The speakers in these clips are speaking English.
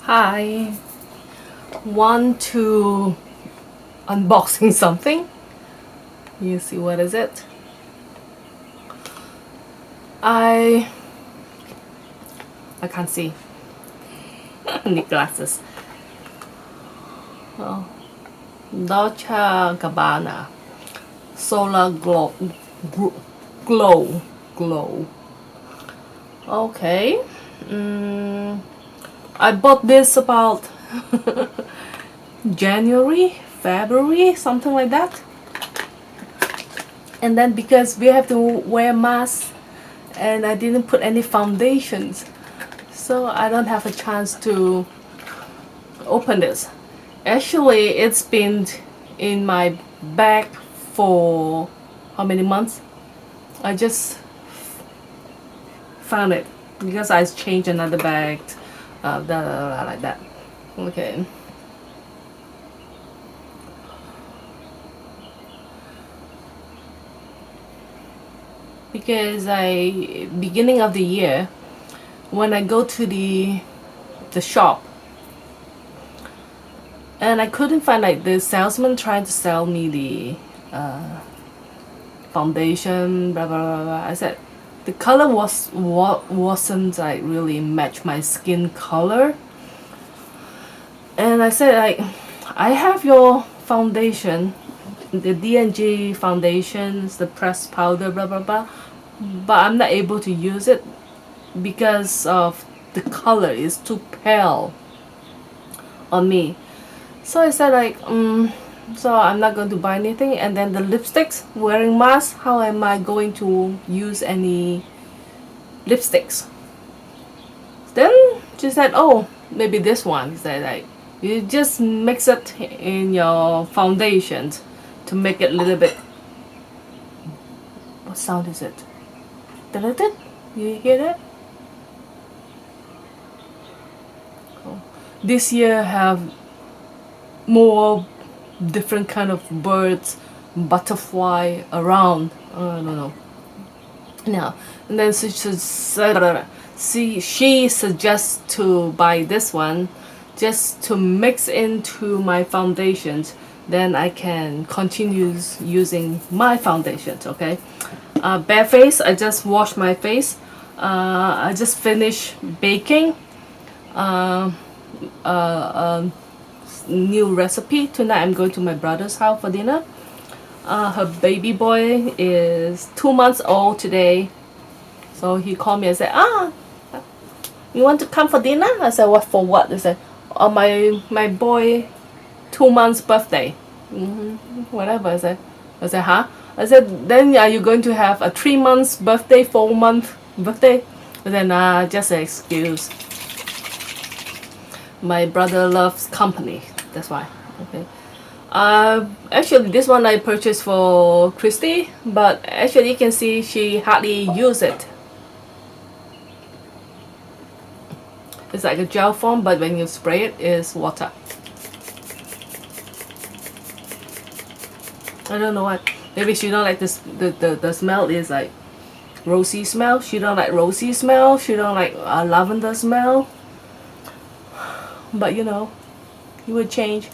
Hi, want to unboxing something? You see what is it? I can't see. Need glasses. Oh, Dolce&Gabbana Solar Glow. Okay. I bought this about January, February, something like that. And then because we have to wear masks and I didn't put any foundations, so I don't have a chance to open this. Actually, it's been in my bag for how many months? I just found it because I changed another bag, like that. Okay. Because beginning of the year, when I go to the shop, and I couldn't find like the salesman trying to sell me the foundation, blah blah blah blah. I said the color wasn't like really match my skin color, and I said like I have your foundation, the D&G foundations, the pressed powder, blah blah blah, but I'm not able to use it because of the color is too pale on me. So I said like so I'm not going to buy anything. And then the lipsticks, wearing mask, how am I going to use any lipsticks? Then she said, oh, maybe this one. She said like you just mix it in your foundations to make it a little bit. What sound is it? You hear that? Oh. This year have more different kind of birds, butterfly around. I don't know. Now, and then she suggests to buy this one just to mix into my foundations. Then I can continue using my foundations. Okay. Bare face. I just washed my face. I just finished baking. New recipe. Tonight I'm going to my brother's house for dinner. Her baby boy is 2 months old today. So he called me and said, you want to come for dinner? I said, what for what? He said, oh, my boy 2 months birthday. Whatever. I said, huh? I said, then are you going to have a 3 months birthday, 4 month birthday? And then just an excuse. My brother loves company. That's why. Okay. Actually, this one I purchased for Christy, but actually you can see she hardly use it. It's like a gel form, but when you spray it, it's water. I don't know what. Maybe she don't like this. The smell is like rosy smell. She don't like rosy smell. She don't like lavender smell. But you know, it would change.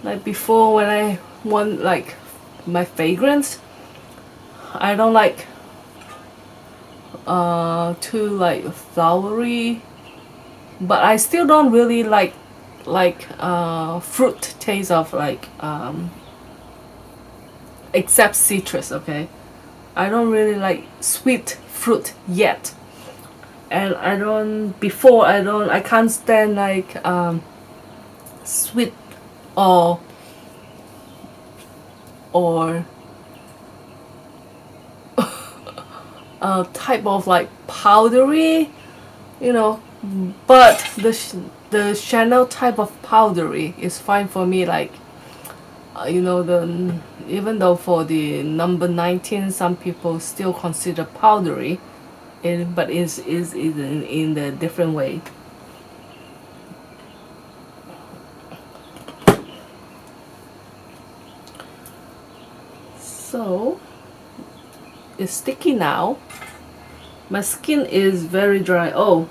Like before, when I want like my fragrance, I don't like too like flowery, but I still don't really like fruit taste of like except citrus. Okay, I don't really like sweet fruit yet, and I can't stand like sweet or type of like powdery, you know. But the Chanel type of powdery is fine for me. Like you know, even though for the number 19 some people still consider powdery, but is in the different way. So it's sticky now. My skin is very dry. Oh,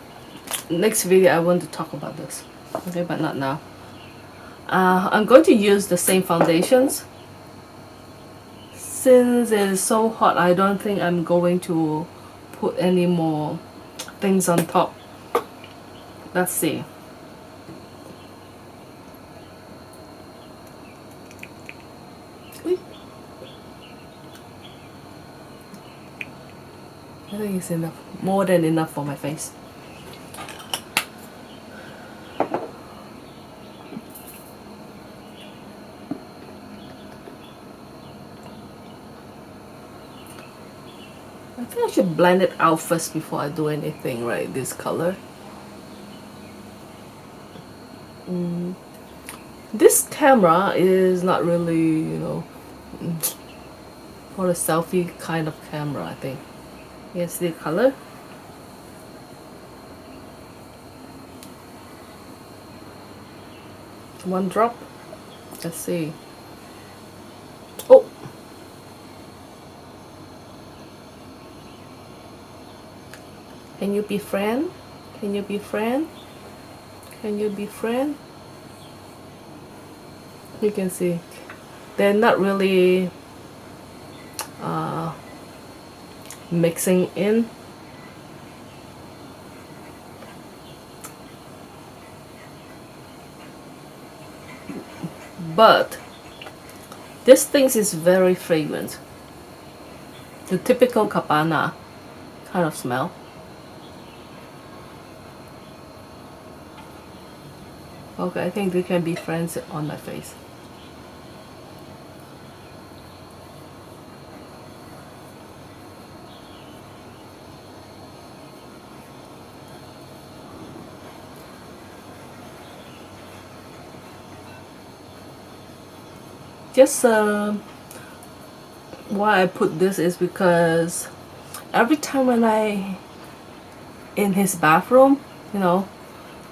next video I want to talk about this. Okay, but not now. I'm going to use the same foundations. Since it is so hot, I don't think I'm going to put any more things on top. Let's see. I think it's enough, more than enough for my face. I think I should blend it out first before I do anything, right? This color. This camera is not really, you know, for a selfie kind of camera, I think. Yes, the color. One drop. Let's see. Oh! Can you be friend? Can you be friend? Can you be friend? You can see they're not really mixing in. But this thing is very fragrant. The typical Gabbana kind of smell. Okay, I think they can be friends on my face. Just why I put this is because every time when I in his bathroom, you know,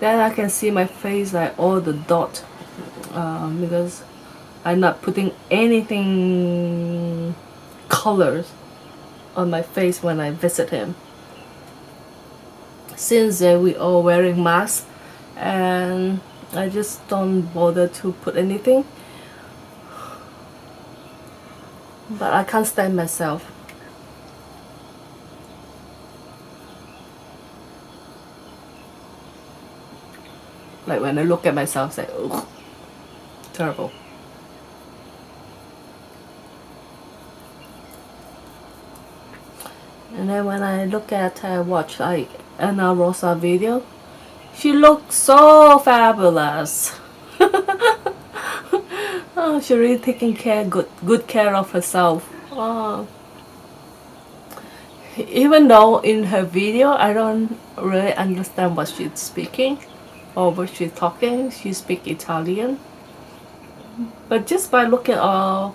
then I can see my face like all the dot, because I'm not putting anything colors on my face when I visit him. Since we all wearing masks, and I just don't bother to put anything. But I can't stand myself. Like when I look at myself, it's like, ugh, terrible. And then when I look at watch like Anna Rosa video, she looks so fabulous. Oh, she really taking good care of herself. Oh. Even though in her video I don't really understand what she's speaking or what she's talking, she speaks Italian. But just by looking on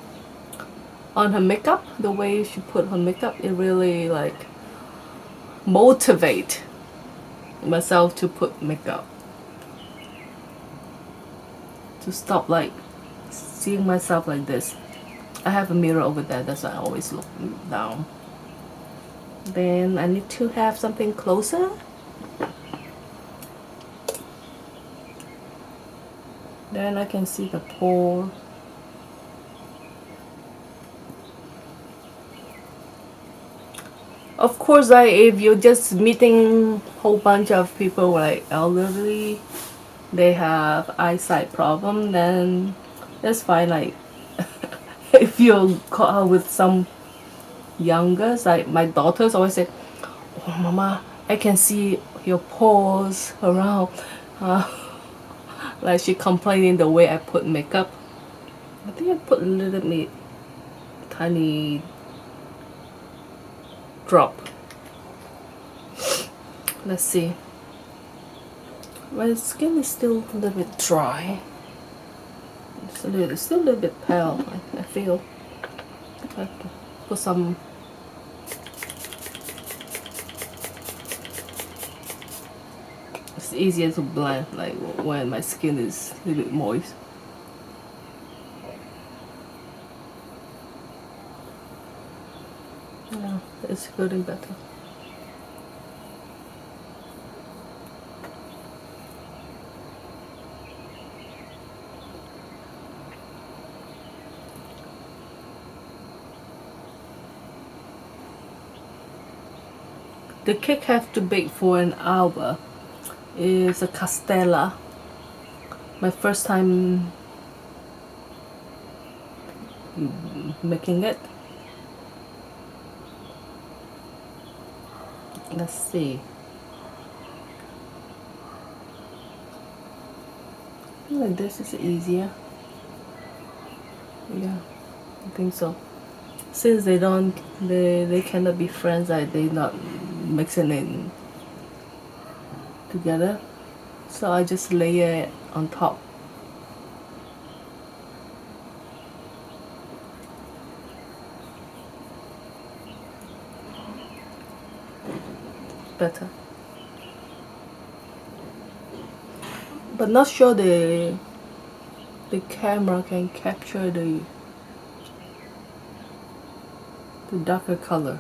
her makeup, the way she put her makeup, it really like motivate myself to put makeup. To stop like seeing myself like this. I have a mirror over there, that's why I always look down. Then I need to have something closer. Then I can see the pore. Of course, like if you're just meeting a whole bunch of people like elderly, they have eyesight problem, then that's fine. Like if you go out with some younger, like my daughters always say, "Oh, Mama, I can see your pores around." Like she complaining the way I put makeup. I think I put a little bit tiny drop. Let's see. My skin is still a little bit dry. It's still a little bit pale. I feel. I have to put some. It's easier to blend like when my skin is a little bit moist. Yeah, it's getting better. The cake have to bake for an hour. It's a castella. My first time making it. Let's see. I feel like this is easier. Yeah, I think so. Since they cannot be friends, they not mixing it together. So I just layer it on top. Better. But not sure the camera can capture the darker color.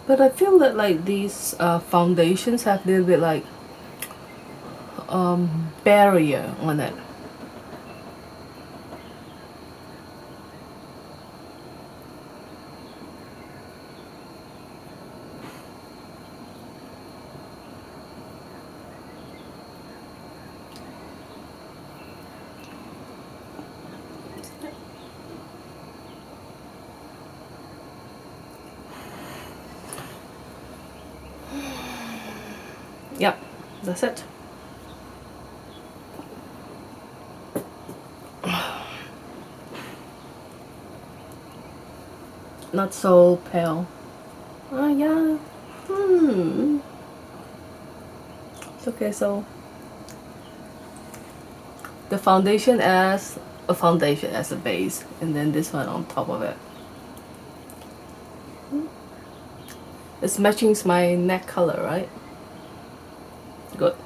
But I feel that like these foundations have a little bit like barrier on it. Yep, that's it. Not so pale. Yeah. It's okay, so the foundation as a base, and then this one on top of it. It's matching my neck color, right? Good.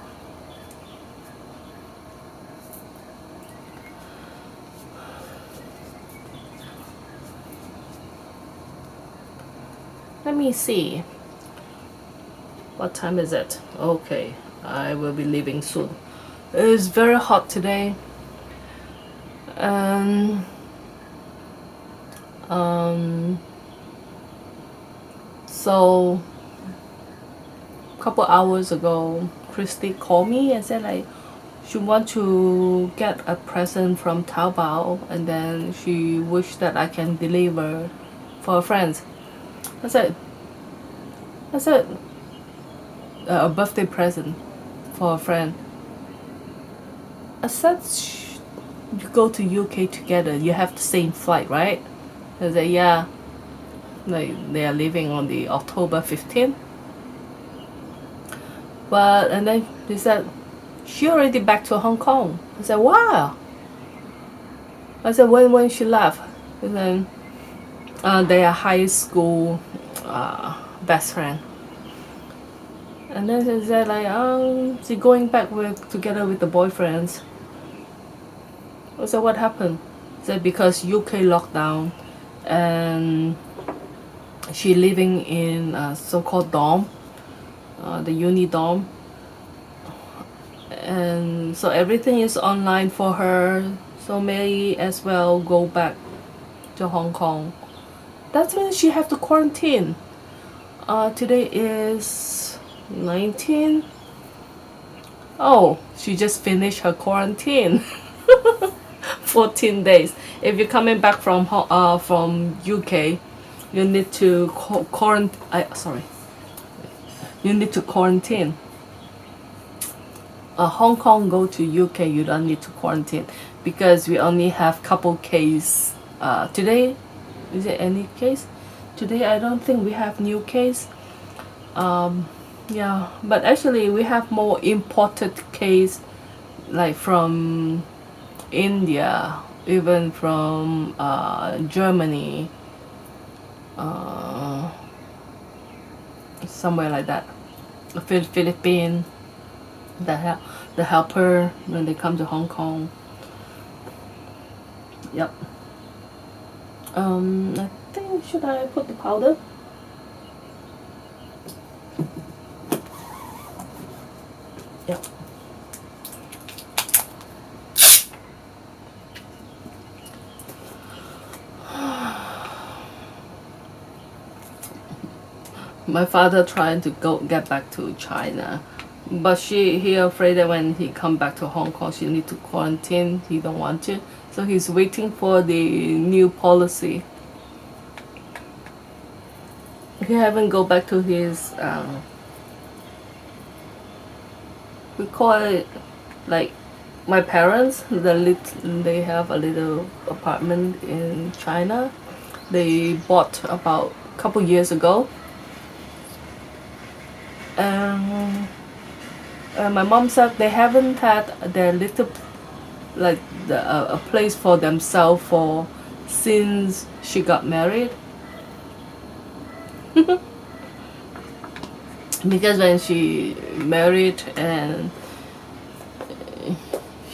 Let me see. What time is it? Okay, I will be leaving soon. It's very hot today. And so a couple hours ago, Christy called me and said like she want to get a present from Taobao, and then she wished that I can deliver for her friends. I said a birthday present for a friend. I said you go to UK together, you have the same flight, right? I said yeah. Like they are leaving on the October 15th. But and then they said she already back to Hong Kong. I said wow. I said when she left. And then they are high school best friend. And then she said like she going back together with the boyfriends. I said what happened? She said because UK lockdown and she living in a so-called dorm, the uni dorm, and so everything is online for her, so may as well go back to Hong Kong. That means she have to quarantine. Today is 19. Oh, she just finished her quarantine. 14 days. If you're coming back from UK, you need to quarantine. You need to quarantine. Hong Kong go to UK, you don't need to quarantine because we only have couple case. Today, is there any case? Today I don't think we have new case. Yeah, but actually we have more imported case, like from India, even from Germany, somewhere like that. Philippines, the helper when they come to Hong Kong. Yep. I think should I put the powder? Yeah. My father trying to get back to China, but he afraid that when he come back to Hong Kong, she need to quarantine. He don't want to, so he's waiting for the new policy. He haven't go back to his we call it like my parents. They have a little apartment in China. They bought about a couple years ago. Um, my mom said they haven't had their little like a place for themselves for since she got married. Because when she married and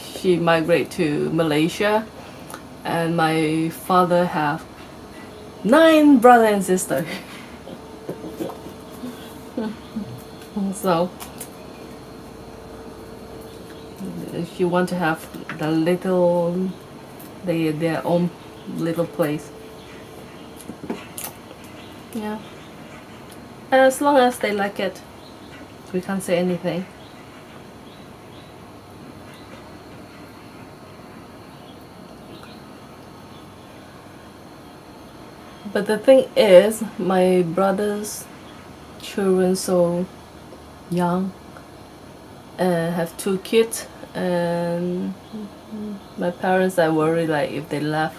she migrated to Malaysia, and my father have 9 brothers and sisters. So she want to have the little their own little place. Yeah. As long as they like it, we can't say anything. But the thing is, my brother's children so young and have 2 kids, and my parents are worried like if they left,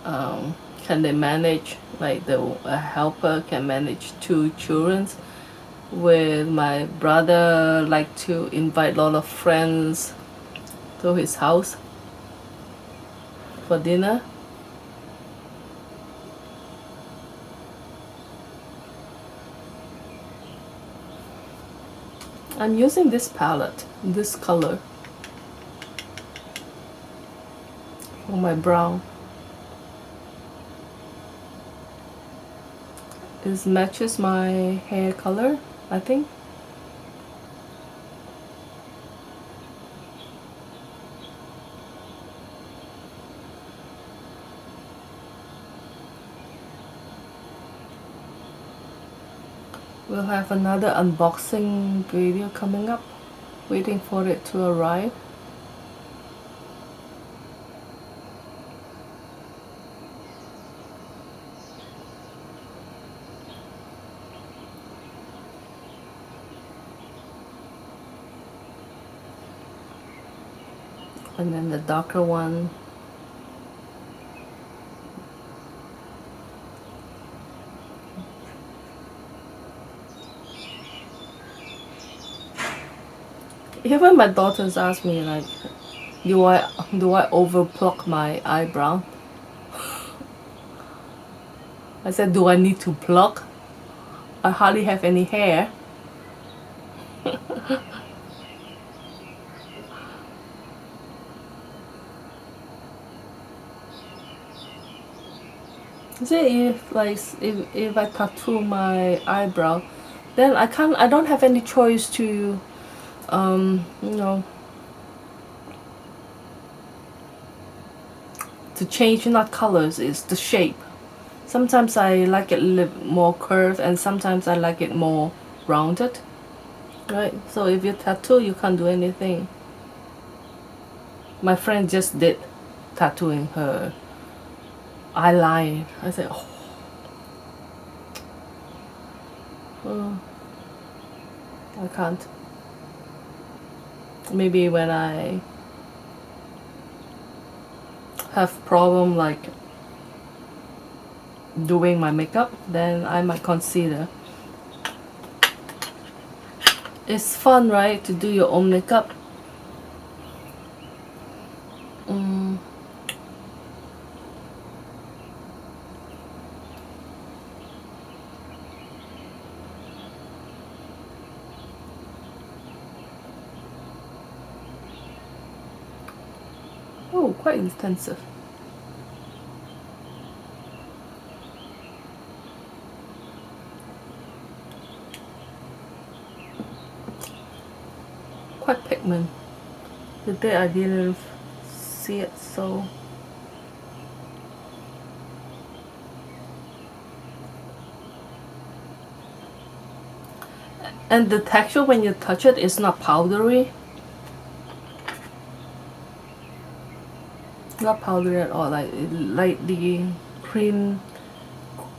can they manage, like a helper can manage 2 children. With my brother like to invite a lot of friends to his house for dinner. I'm using this palette, this color for my brown. This matches my hair color, I think. We'll have another unboxing video coming up, waiting for it to arrive. And then the darker one. Even my daughters ask me like, do I over pluck my eyebrow? I said, do I need to pluck? I hardly have any hair. See, if I tattoo my eyebrow, then I don't have any choice to to change not colors, is the shape. Sometimes I like it a little more curved, and sometimes I like it more rounded. Right? So if you tattoo, you can't do anything. My friend just did tattooing her eyeline. I said, I can't. Maybe when I have problem like doing my makeup, then I might consider. It's fun, right, to do your own makeup. Oh, quite intensive. Quite pigment. Today I didn't see it, so and the texture when you touch it is not powdery. Not powdery at all, like the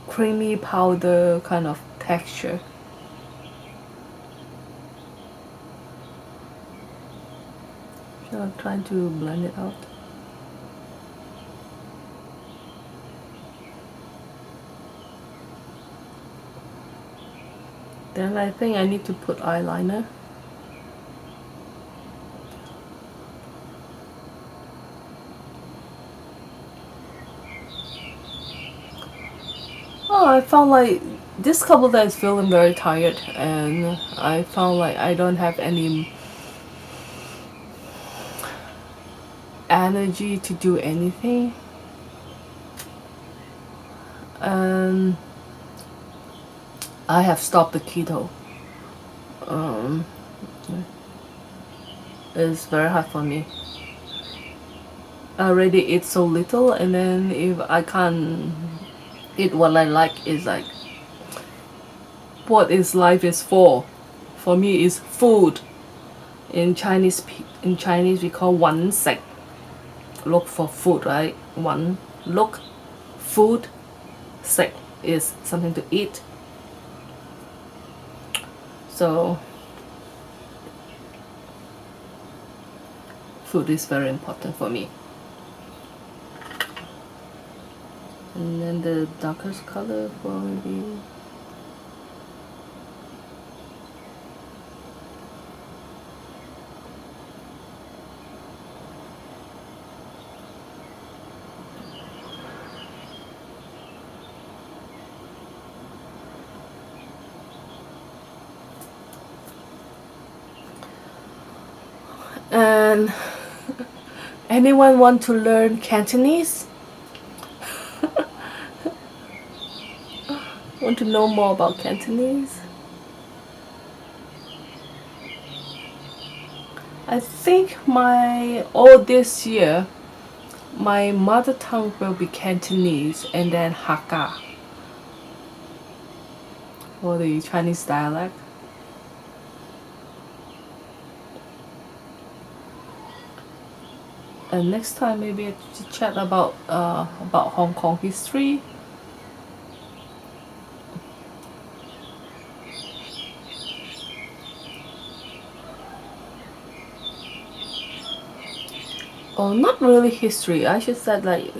creamy powder kind of texture. So I'm trying to blend it out. Then I think I need to put eyeliner. Oh, I found like this couple days feeling very tired, and I found like I don't have any energy to do anything. I have stopped the keto. It's very hard for me. I already eat so little, and then if I can't eat what I like, is like what is life is for. For me, is food. In Chinese we call วัน食. Look for food, right? วัน look, food, 食 is something to eat. So food is very important for me. And then the darkest color for maybe and anyone want to learn Cantonese? Want to know more about Cantonese? I think this year my mother tongue will be Cantonese and then Hakka, or the Chinese dialect. And next time maybe to chat about Hong Kong history. Oh, not really history. I should say like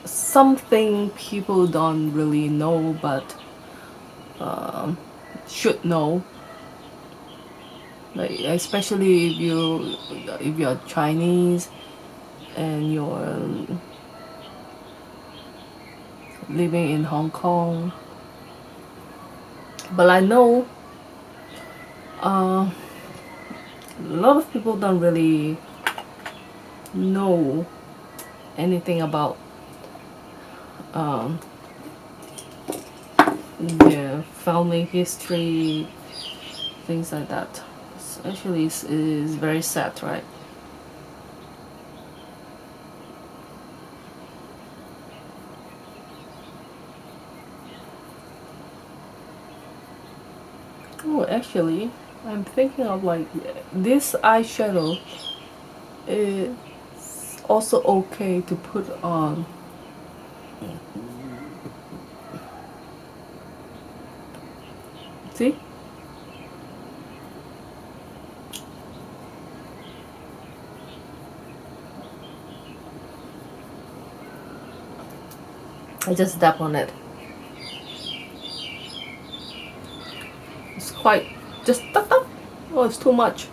something people don't really know but should know. Like especially if you're Chinese and you're living in Hong Kong. But I know a lot of people don't really know anything about their family history, things like that. Actually, is very sad, right? Oh, actually, I'm thinking of like this eyeshadow is also okay to put on. See? I just dab on it. It's quite just tap tap. Oh, it's too much.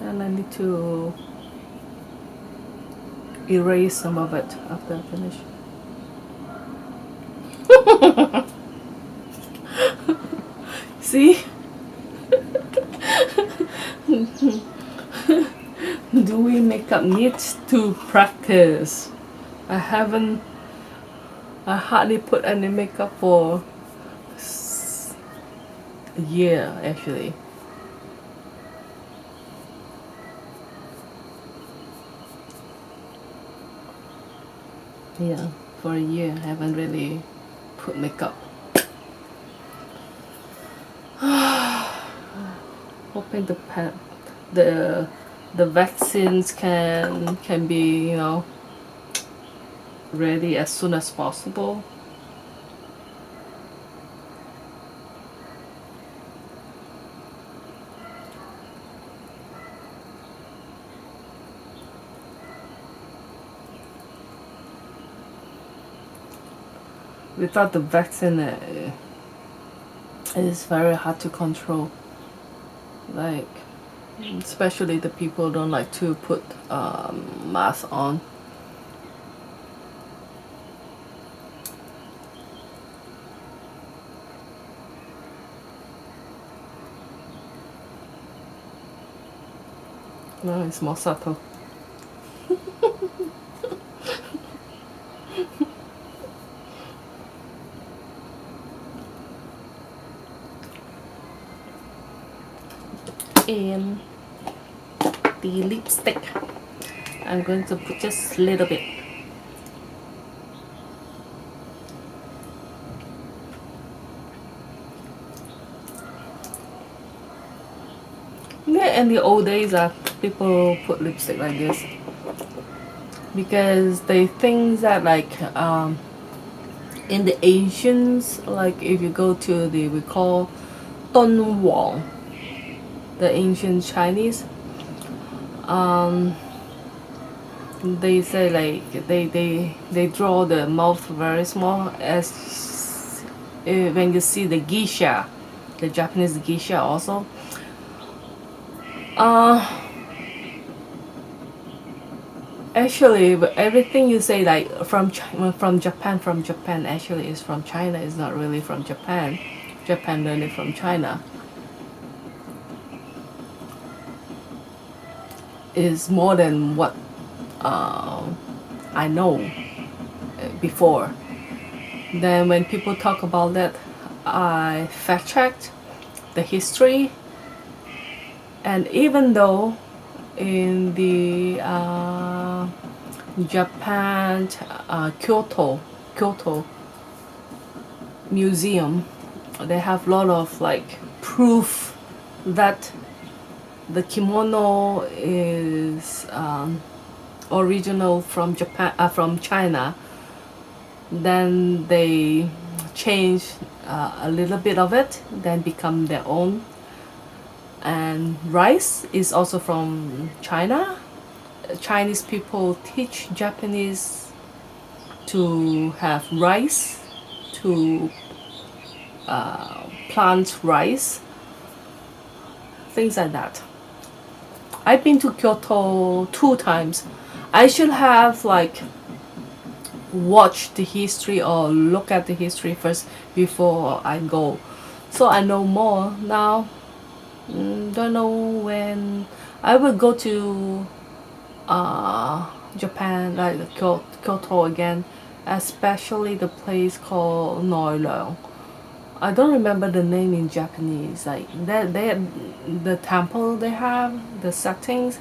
And I need to erase some of it after I finish. See? Do we make makeup needs to practice. I hardly put any makeup for a year actually. Yeah, for a year I haven't really put makeup. Hoping the the vaccines can be, you know, ready as soon as possible. Without the vaccine, it's very hard to control. Like, especially the people don't like to put mask on. No, it's more subtle. And the lipstick, I'm going to put just a little bit. Yeah, in the old days, people put lipstick like this because they think that, like, in the Asians, like if you go to the, we call Don Wang, the ancient Chinese, they say like they draw the mouth very small, as when you see the geisha, the Japanese geisha also. Actually, but everything you say, like from Japan actually is from China. It's not really from Japan. Japan learned it from China. Is more than what I know before. Then when people talk about that, I fact checked the history, and even though in the Japan Kyoto museum, they have a lot of like proof that the kimono is original from from China. Then they change a little bit of it, then become their own. And rice is also from China. Chinese people teach Japanese to have rice, to plant rice, things like that. I've been to Kyoto 2 times. I should have like watched the history or look at the history first before I go, so I know more now. Don't know when I will go to Japan, like Kyoto again, especially the place called Noilong. I don't remember the name in Japanese. Like the temple they have, the settings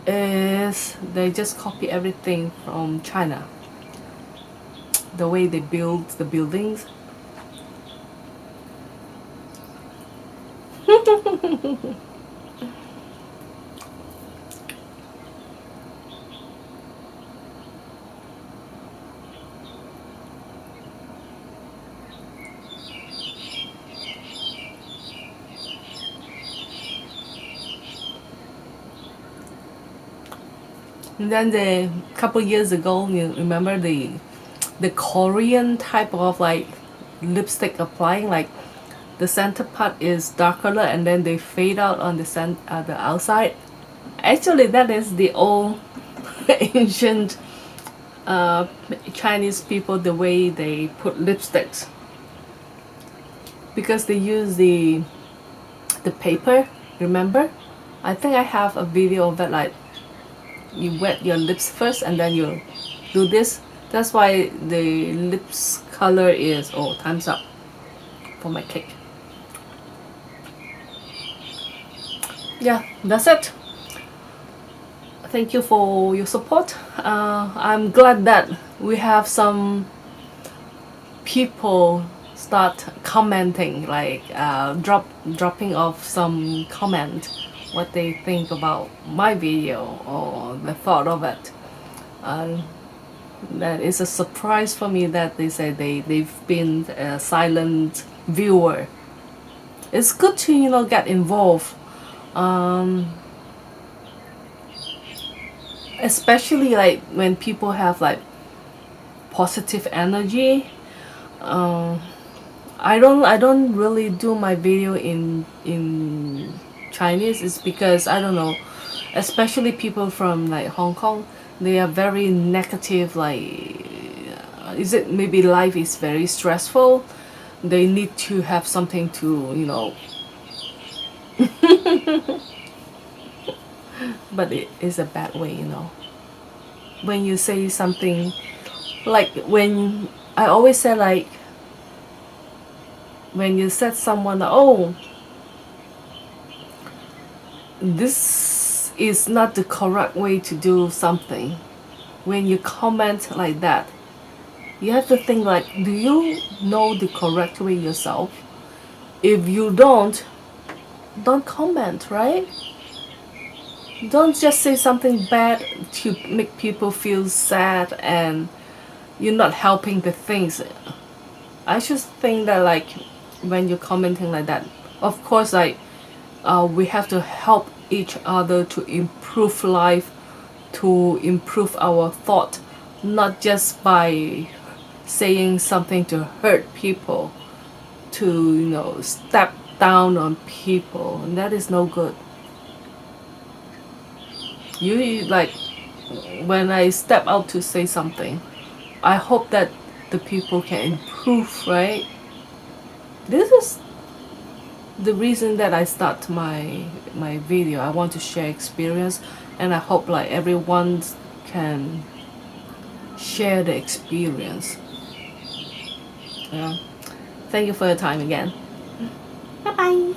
is they just copy everything from China. The way they build the buildings. And then the couple years ago, you remember the Korean type of like lipstick applying, like the center part is dark color and then they fade out on the outside. Actually, that is the old ancient Chinese people, the way they put lipsticks, because they use the paper. Remember, I think I have a video of that, like you wet your lips first and then you do this. That's why the lips color is, oh, time's up for my cake. Yeah, that's it. Thank you for your support. I'm glad that we have some people start commenting, like dropping off some comment what they think about my video or the thought of it. That is a surprise for me that they say they've been a silent viewer. It's good to, you know, get involved, especially like when people have like positive energy. I don't really do my video in Chinese. It's because I don't know, especially people from like Hong Kong, they are very negative. Like, is it maybe life is very stressful? They need to have something to, you know. But it is a bad way, you know. When you say something, like when I always say, like when you said someone, oh, this is not the correct way to do something. When you comment like that, you have to think like, do you know the correct way yourself? If you don't comment, right? Don't just say something bad to make people feel sad and you're not helping the things. I just think that like when you're commenting like that, of course, like we have to help each other to improve life, to improve our thought, not just by saying something to hurt people, to, you know, step down on people, and that is no good. You like, when I step out to say something, I hope that the people can improve, right? This is the reason that I start my video. I want to share experience, and I hope like everyone can share the experience. Yeah. Thank you for your time again. Bye bye.